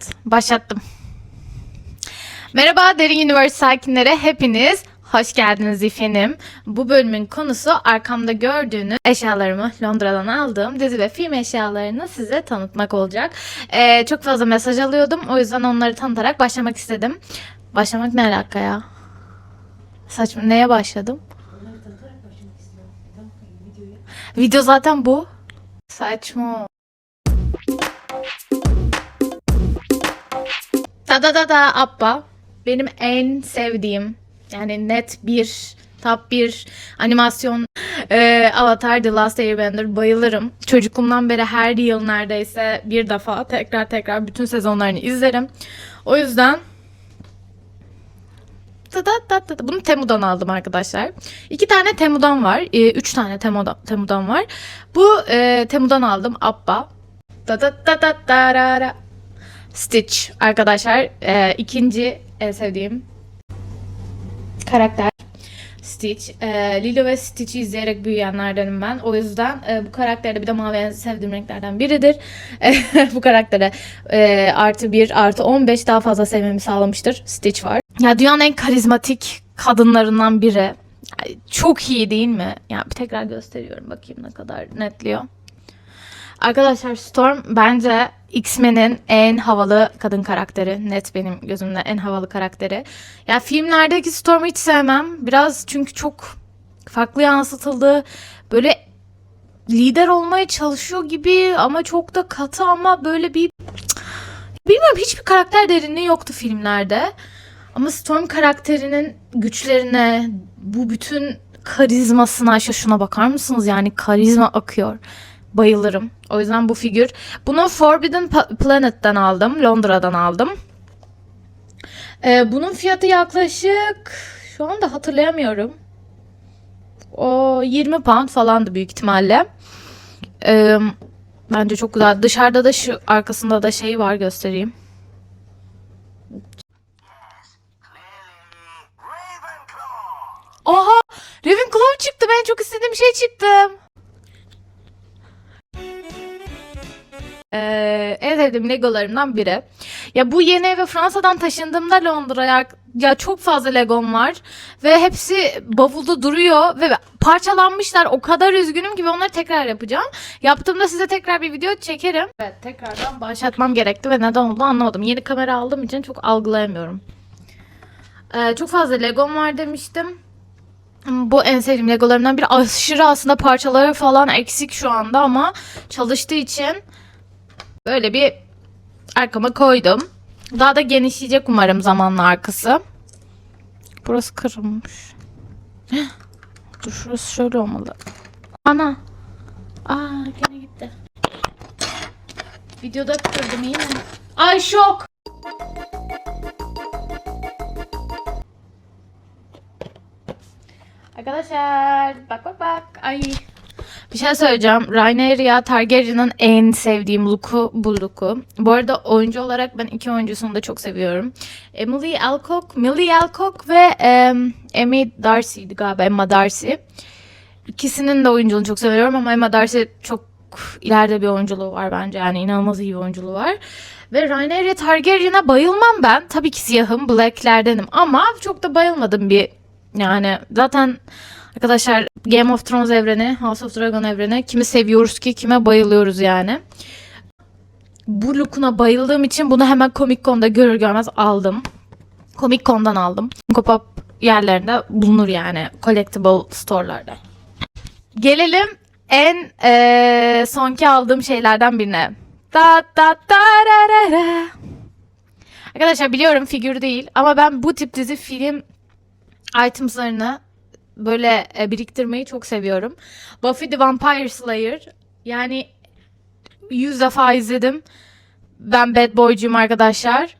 Evet, başlattım. Merhaba Derin Universe sakinleri, hepiniz hoş geldiniz efendim. Bu bölümün konusu arkamda gördüğünüz eşyalarımı Londra'dan aldığım dizi ve film eşyalarını size tanıtmak olacak. Çok fazla mesaj alıyordum, o yüzden onları tanıtarak başlamak istedim. Başlamak ne alaka ya? Saçma, neye başladım? Video zaten bu. Saçma. Da Abba benim en sevdiğim, yani net bir top bir animasyon, Avatar The Last Airbender, bayılırım. Çocukluğumdan beri her yıl neredeyse bir defa tekrar bütün sezonlarını izlerim. O yüzden bunu Temu'dan aldım arkadaşlar. 2 tane Temu'dan var. 3 tane Temu'dan var. Bu Temu'dan aldım. Abba. Stitch arkadaşlar. İkinci en sevdiğim karakter Stitch. Lilo ve Stitch'i izleyerek büyüyenlerdenim ben. O yüzden bu karakterde, bir de mavi en sevdiğim renklerden biridir. Bu karaktere artı 1 artı 15 daha fazla sevmemi sağlamıştır. Stitch var. Ya dünyanın en karizmatik kadınlarından biri. Çok iyi değil mi? Ya bir tekrar gösteriyorum, bakayım ne kadar netliyor. Arkadaşlar Storm bence X-Men'in en havalı kadın karakteri. Net benim gözümde en havalı karakteri. Ya filmlerdeki Storm'u hiç sevmem. Biraz çünkü çok farklı yansıtıldı. Böyle lider olmaya çalışıyor gibi ama çok da katı, ama böyle bir... Bilmiyorum, hiçbir karakter derinliği yoktu filmlerde. Ama Storm karakterinin güçlerine, bu bütün karizmasına, şuna bakar mısınız? Yani karizma akıyor. Bayılırım. O yüzden bu figür. Bunu Forbidden Planet'ten aldım. Londra'dan aldım. Bunun fiyatı yaklaşık, şu anda hatırlayamıyorum, o 20 pound falandı büyük ihtimalle. Bence çok güzel. Dışarıda da şu arkasında da şey var, göstereyim. Oha! Ravenclaw çıktı. Ben çok istediğim şey çıktı. En sevdiğim Legolarımdan biri. Ya bu yeni eve Fransa'dan taşındığımda Londra'ya, ya çok fazla Legom var ve hepsi bavulda duruyor ve parçalanmışlar. O kadar üzgünüm ki onları tekrar yapacağım. Yaptığımda size tekrar bir video çekerim. Evet, tekrardan başlatmam gerekti ve neden oldu anlamadım. Yeni kamera aldığım için çok algılayamıyorum. Çok fazla Legom var demiştim. Bu en sevdiğim Legolarımdan biri. Aşırı aslında parçaları falan eksik şu anda ama çalıştığı için böyle bir arkama koydum. Daha da genişleyecek umarım zamanla arkası. Burası kırılmış. Dur, şurası şöyle olmalı. Ana. Gene gitti. Videoda kırdım, iyi mi? Ay şok. Arkadaşlar bak. Ay. Bir şey söyleyeceğim. Rhaenyra Targaryen'ın en sevdiğim look'u bu look'u. Bu arada oyuncu olarak ben 2 oyuncusunu da çok seviyorum. Millie Alcock ve Emma Darcy'ydi galiba. Emma Darcy. İkisinin de oyunculuğunu çok seviyorum ama Emma Darcy çok ileride bir oyunculuğu var bence. Yani inanılmaz iyi bir oyunculuğu var. Ve Rhaenyra Targaryen'a bayılmam ben. Tabii ki siyahım, black'lerdenim ama çok da bayılmadım bir... Yani zaten arkadaşlar Game of Thrones evreni, House of Dragon evreni, kimi seviyoruz ki kime bayılıyoruz yani. Bu look'una bayıldığım için bunu hemen Comic Con'da görür görmez aldım. Comic Con'dan aldım. Funko Pop yerlerinde bulunur yani, collectible store'larda. Gelelim en sonki aldığım şeylerden birine. Arkadaşlar biliyorum figür değil ama ben bu tip dizi film items'larını böyle biriktirmeyi çok seviyorum. Buffy the Vampire Slayer, yani 100 defa izledim. Ben bad boycuyum arkadaşlar.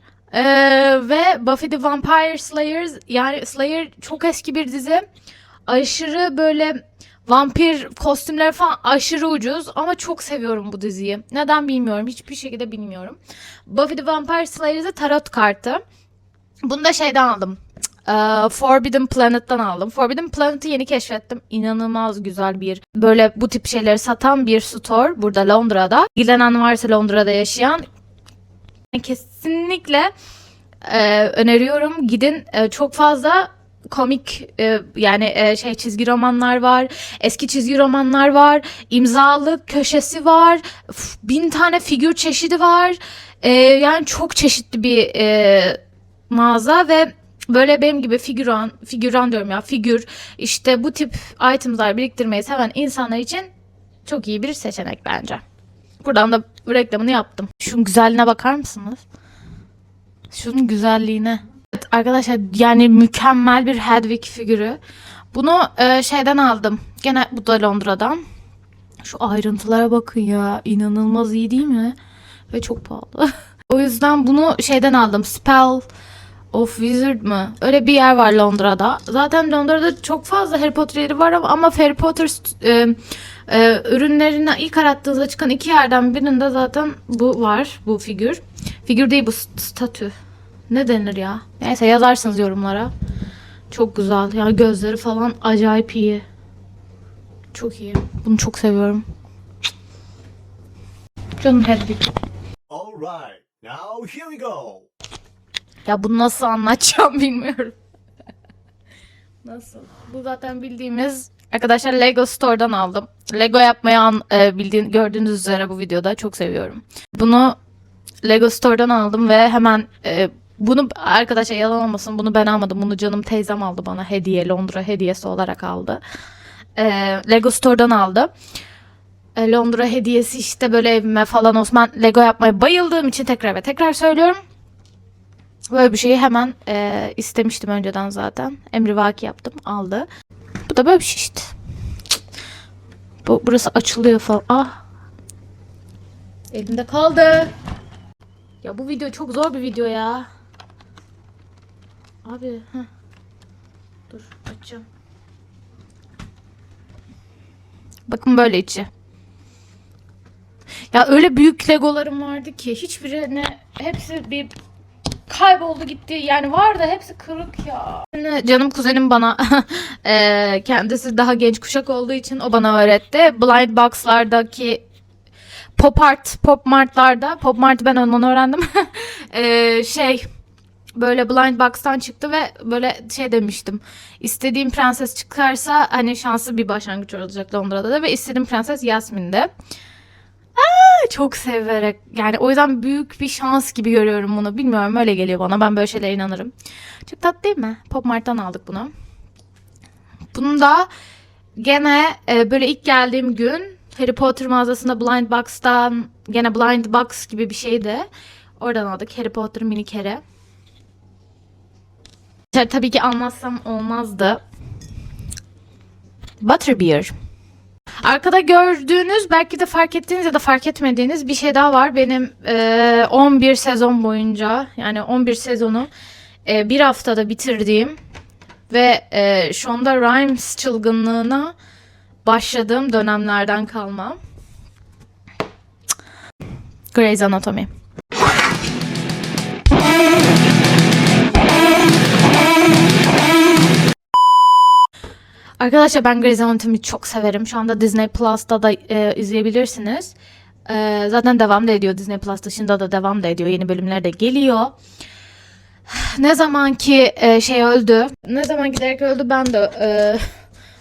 Ve Buffy the Vampire Slayer, yani Slayer çok eski bir dizi. Aşırı böyle vampir kostümleri falan aşırı ucuz ama çok seviyorum bu diziyi. Neden bilmiyorum. Hiçbir şekilde bilmiyorum. Buffy the Vampire Slayer'da tarot kartı. Bunu da şeyden aldım. Forbidden Planet'tan aldım. Forbidden Planet'i yeni keşfettim. İnanılmaz güzel bir, böyle bu tip şeyleri satan bir store burada Londra'da. İlgilenen varsa Londra'da yaşayan, Kesinlikle öneriyorum. Gidin. Çok fazla komik yani çizgi romanlar var. Eski çizgi romanlar var. İmzalı köşesi var. 1000 tane figür çeşidi var. Yani çok çeşitli bir mağaza ve böyle benim gibi figüran diyorum ya, figür, işte bu tip itemlar biriktirmeyi seven insanlar için çok iyi bir seçenek bence. Buradan da reklamını yaptım. Şunun güzelliğine bakar mısınız? Şunun güzelliğine. Evet, arkadaşlar yani mükemmel bir Hedwig figürü. Bunu şeyden aldım. Gene bu da Londra'dan. Şu ayrıntılara bakın ya. İnanılmaz iyi değil mi? Ve çok pahalı. O yüzden bunu şeyden aldım. Spell of Wizard mı? Öyle bir yer var Londra'da. Zaten Londra'da çok fazla Harry Potter yeri var ama Harry Potter ürünlerini ilk arattığınızda çıkan 2 yerden birinde zaten bu var. Bu figür. Figür değil, bu statü. Ne denir ya? Neyse yazarsınız yorumlara. Çok güzel. Ya gözleri falan acayip iyi. Çok iyi. Bunu çok seviyorum. Canım Hedwig. Alright, now here we go. Ya bunu nasıl anlatacağım bilmiyorum. Nasıl? Bu zaten bildiğimiz arkadaşlar Lego Store'dan aldım. Lego yapmayı gördüğünüz üzere bu videoda çok seviyorum. Bunu Lego Store'dan aldım ve hemen bunu arkadaşlar yalan olmasın, bunu ben almadım. Bunu canım teyzem aldı bana hediye. Londra hediyesi olarak aldı. Lego Store'dan aldı. Londra hediyesi işte böyle evime falan olsun. Ben Lego yapmaya bayıldığım için tekrar ve tekrar söylüyorum. Böyle bir şeyi hemen istemiştim önceden zaten. Emrivaki yaptım, aldı. Bu da böyle bir şey işte. Burası açılıyor falan. Ah. Elimde kaldı. Ya bu video çok zor bir video ya. Abi. Dur açacağım. Bakın böyle içi. Ya öyle büyük legolarım vardı ki hiçbirine, hepsi bir kayboldu gitti. Yani var da hepsi kırık ya. Canım kuzenim bana kendisi daha genç kuşak olduğu için o bana öğretti. Blind Box'lardaki Pop Mart'ı ben ondan öğrendim. Böyle Blind Box'tan çıktı ve böyle şey demiştim. İstediğim prenses çıkarsa hani şanslı bir başlangıç olacak Londra'da da ve istediğim prenses Yasmin'de. Çok severek yani o yüzden büyük bir şans gibi görüyorum bunu. Bilmiyorum, öyle geliyor bana. Ben böyle şeylere inanırım. Çok tatlı değil mi? Pop Mart'tan aldık bunu. Bunu da gene böyle ilk geldiğim gün Harry Potter mağazasında Blind Box'tan, gene Blind Box gibi bir şeydi. Oradan aldık Harry Potter mini kere. Tabii ki almazsam olmazdı. Butterbeer. Arkada gördüğünüz, belki de fark ettiğiniz ya da fark etmediğiniz bir şey daha var. Benim 11 sezon boyunca, yani 11 sezonu bir haftada bitirdiğim ve şu anda Rhymes çılgınlığına başladığım dönemlerden kalma. Grey's Anatomy. Arkadaşlar ben Grey's Anatomy'yi çok severim. Şu anda Disney Plus'ta da izleyebilirsiniz. Zaten devam da ediyor. Disney Plus dışında da devam da ediyor. Yeni bölümler de geliyor. Ne zaman ki öldü. Ne zaman ki Derek öldü ben de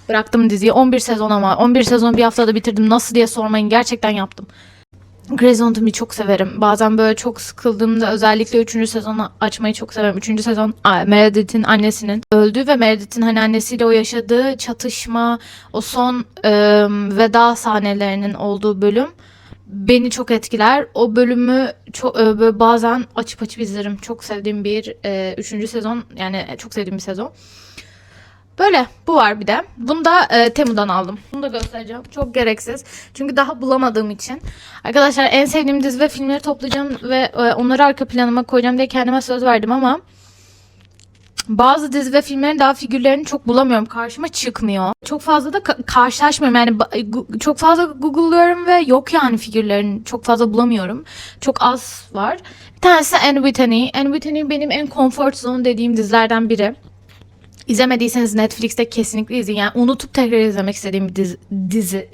bıraktım diziyi. 11 sezon ama 11 sezon bir haftada bitirdim. Nasıl diye sormayın. Gerçekten yaptım. Grey's Anatomy'yi çok severim. Bazen böyle çok sıkıldığımda özellikle 3. sezonu açmayı çok severim. 3. sezon Meredith'in annesinin öldüğü ve Meredith'in hani annesiyle o yaşadığı çatışma, o son veda sahnelerinin olduğu bölüm beni çok etkiler. O bölümü çok böyle bazen açıp izlerim. Çok sevdiğim bir 3. sezon, yani çok sevdiğim bir sezon. Böyle bu var bir de. Bunu da Temu'dan aldım. Bunu da göstereceğim. Çok gereksiz. Çünkü daha bulamadığım için. Arkadaşlar en sevdiğim dizi ve filmleri toplayacağım ve onları arka planıma koyacağım diye kendime söz verdim ama bazı dizi ve filmlerin daha figürlerini çok bulamıyorum. Karşıma çıkmıyor. Çok fazla da karşılaşmıyorum. Yani çok fazla Google'lıyorum ve yok yani figürlerini. Çok fazla bulamıyorum. Çok az var. Bir tanesi Anne Whitney. Anne Whitney benim en comfort zone dediğim dizilerden biri. İzlemediyseniz Netflix'te kesinlikle izleyin. Yani unutup tekrar izlemek istediğim bir dizi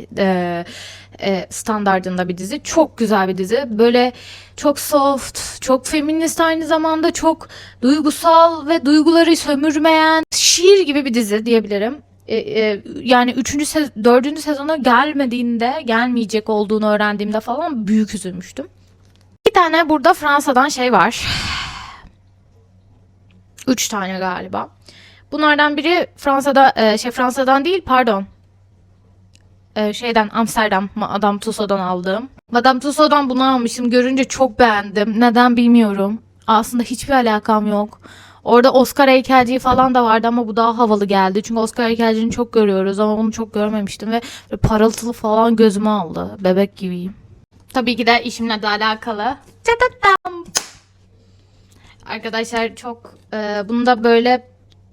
standardında bir dizi. Çok güzel bir dizi. Böyle çok soft, çok feminist, aynı zamanda çok duygusal ve duyguları sömürmeyen şiir gibi bir dizi diyebilirim. Yani 4. sezona gelmeyecek olduğunu öğrendiğimde falan büyük üzülmüştüm. Bir tane burada Fransa'dan şey var. 3 tane galiba. Bunlardan biri Fransa'dan değil, pardon. Amsterdam, Madame Tussauds'dan aldığım. Madame Tussauds'dan bunu almışım. Görünce çok beğendim. Neden bilmiyorum. Aslında hiçbir alakam yok. Orada Oscar heykelciği falan da vardı ama bu daha havalı geldi. Çünkü Oscar heykelciğini çok görüyoruz ama bunu çok görmemiştim ve parıltılı falan gözüme aldı. Bebek gibiyim. Tabii ki de işimle de alakalı. Çatatam. Arkadaşlar çok bunu da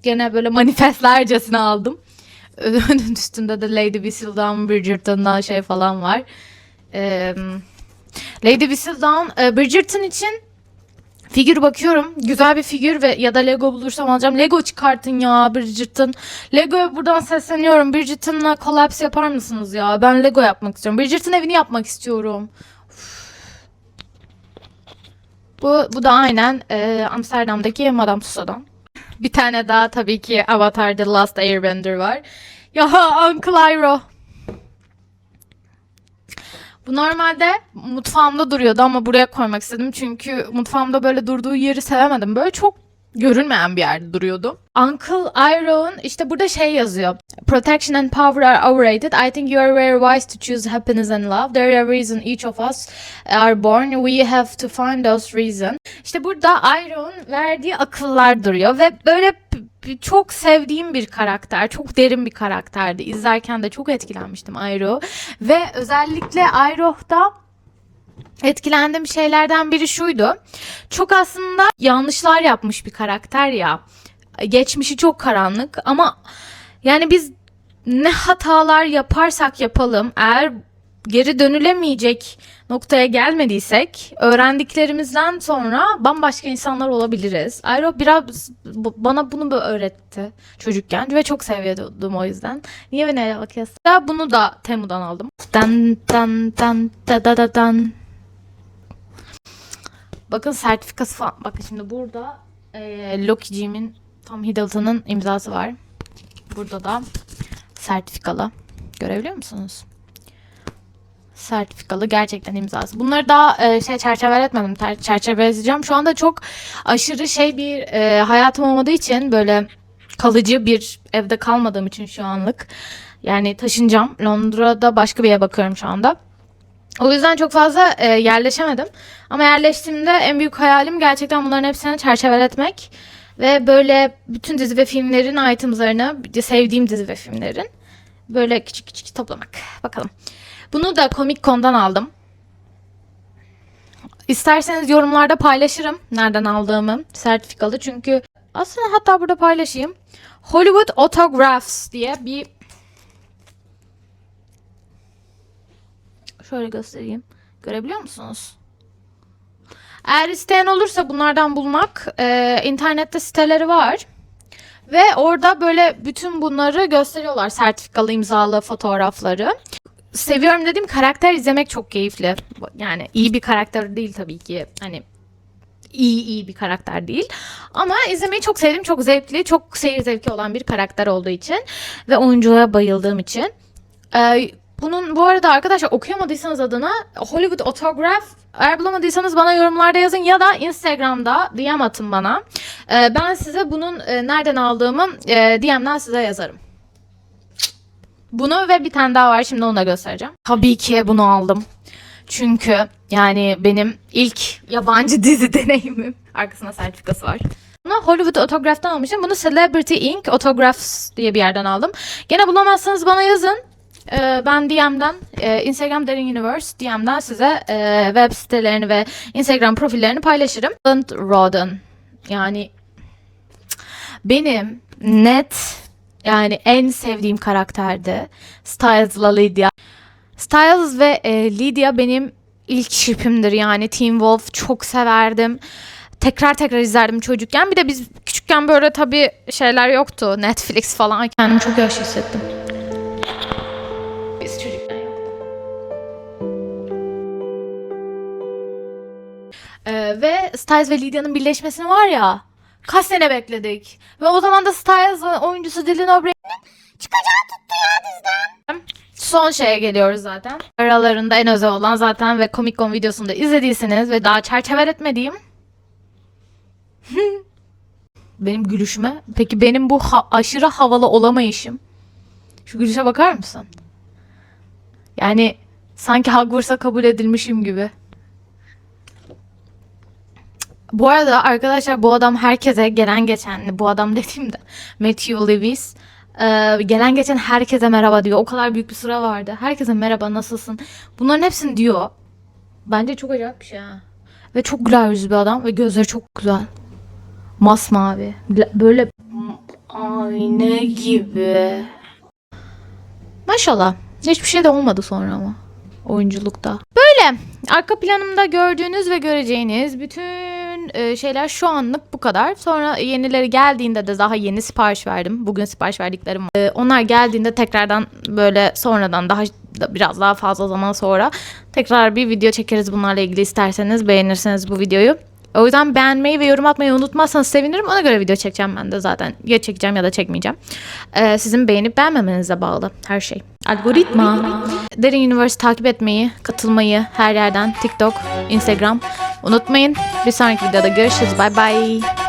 gene böyle manifestlercesine aldım. Önün üstünde de Lady Whistledown, Bridgerton'dan şey falan var. Lady Whistledown, Bridgerton için figür bakıyorum. Güzel bir figür ya da Lego bulursam alacağım. Lego çıkartın ya Bridgerton. Lego'ya buradan sesleniyorum. Bridgerton'la collapse yapar mısınız ya? Ben Lego yapmak istiyorum. Bridgerton evini yapmak istiyorum. Bu da aynen Amsterdam'daki Madame Tussauds'dan. Bir tane daha tabii ki Avatar The Last Airbender var. Ya Uncle Iroh. Bu normalde mutfağımda duruyordu ama buraya koymak istedim. Çünkü mutfağımda böyle durduğu yeri sevemedim. Böyle çok görünmeyen bir yerde duruyordu. Uncle Iroh'un işte burada şey yazıyor. Protection and power are overrated. I think you are very wise to choose happiness and love. There is a reason each of us are born. We have to find those reasons. İşte burada Iroh'un verdiği akıllar duruyor ve böyle çok sevdiğim bir karakter, çok derin bir karakterdi. İzlerken de çok etkilenmiştim Iroh ve özellikle Iroh'da etkilendiğim şeylerden biri şuydu. Çok aslında yanlışlar yapmış bir karakter ya. Geçmişi çok karanlık ama yani biz ne hatalar yaparsak yapalım, eğer geri dönülemeyecek noktaya gelmediysek öğrendiklerimizden sonra bambaşka insanlar olabiliriz. Iroh biraz bana bunu böyle öğretti çocukken ve çok seviyordum o yüzden. Niye beni bakıyorsun? Bunu da Temu'dan aldım. Dan dan dan da da da dan. Bakın sertifikası falan. Bakın şimdi burada Loki'ciğimin, Tom Hiddleston'ın imzası var. Burada da sertifikalı. Görebiliyor musunuz? Sertifikalı gerçekten imzası. Bunları daha çerçeveletmedim. Çerçeveleyeceğim. Şu anda çok aşırı bir hayatım olmadığı için, böyle kalıcı bir evde kalmadığım için şu anlık. Yani taşınacağım. Londra'da başka bir yere bakıyorum şu anda. O yüzden çok fazla yerleşemedim. Ama yerleştiğimde en büyük hayalim gerçekten bunların hepsini çerçeveletmek. Ve böyle bütün dizi ve filmlerin itemlarını, sevdiğim dizi ve filmlerin böyle küçük küçük toplamak. Bakalım. Bunu da Comic Con'dan aldım. İsterseniz yorumlarda paylaşırım nereden aldığımı. Sertifikalı çünkü aslında, hatta burada paylaşayım. Hollywood Autographs diye bir, şöyle göstereyim. Görebiliyor musunuz? Eğer isteyen olursa bunlardan bulmak, internette siteleri var. Ve orada böyle bütün bunları gösteriyorlar. Sertifikalı, imzalı fotoğrafları. Seviyorum dediğim karakter izlemek çok keyifli. Yani iyi bir karakter değil tabii ki. Hani iyi bir karakter değil. Ama izlemeyi çok sevdim. Çok zevkli, çok seyir zevki olan bir karakter olduğu için. Ve oyunculuğa bayıldığım için. Bunun bu arada arkadaşlar, okuyamadıysanız adına Hollywood Autograph, eğer bulamadıysanız bana yorumlarda yazın ya da Instagram'da DM atın bana. Ben size bunun nereden aldığımı DM'den size yazarım. Bunu ve bir tane daha var, şimdi onu da göstereceğim. Tabii ki bunu aldım. Çünkü yani benim ilk yabancı dizi deneyimim. Arkasında sertifikası var. Bunu Hollywood Autograph'tan almışım. Bunu Celebrity Ink Autographs diye bir yerden aldım. Gene bulamazsanız bana yazın. Ben DM'den, Instagram Derin Universe DM'den size web sitelerini ve Instagram profillerini paylaşırım. Roden. Yani benim net, yani en sevdiğim karakterdi. Styles'la Lydia. Styles ve Lydia benim ilk ship'imdir. Yani Teen Wolf çok severdim. tekrar tekrar izlerdim çocukken. Bir de biz küçükken böyle tabii şeyler yoktu. Netflix falan. Kendimi çok yaşlı hissettim. Biz çocukken yoktu. Ve Styles ve Lydia'nın birleşmesini var ya. Kaç sene bekledik. Ve o zaman da Styles oyuncusu Dylan O'Brien'in çıkacağı tuttu ya dizden. Son şeye geliyoruz zaten. Aralarında en özel olan zaten ve Comic Con videosunu da izlediyseniz ve daha çerçeveletmediğim benim gülüşüme. Peki benim bu aşırı havalı olamayışım. Şu gülüşe bakar mısın? Yani sanki Hogwarts'a kabul edilmişim gibi. Bu arada arkadaşlar bu adam herkese gelen geçen, bu adam dediğimde Matthew Lewis gelen geçen herkese merhaba diyor. O kadar büyük bir sıra vardı. Herkese merhaba, nasılsın? Bunların hepsini diyor. Bence çok acayip bir şey ha. Ve çok güler yüzlü bir adam ve gözleri çok güzel. Masmavi. Böyle ayna gibi. Maşallah. Hiçbir şey de olmadı sonra ama. Oyunculukta. Böyle. Arka planımda gördüğünüz ve göreceğiniz bütün şeyler şu anlık bu kadar. Sonra yenileri geldiğinde de daha yeni sipariş verdim. Bugün sipariş verdiklerim var. Onlar geldiğinde tekrardan böyle sonradan biraz daha fazla zaman sonra tekrar bir video çekeriz bunlarla ilgili, isterseniz beğenirseniz bu videoyu. O yüzden beğenmeyi ve yorum atmayı unutmazsanız sevinirim. Ona göre video çekeceğim ben de zaten. Ya çekeceğim ya da çekmeyeceğim. Sizin beğenip beğenmemenize bağlı her şey. Algoritma. Derin Universe takip etmeyi, katılmayı her yerden, TikTok, Instagram unutmayın. Bir sonraki videoda görüşürüz. Bye bye.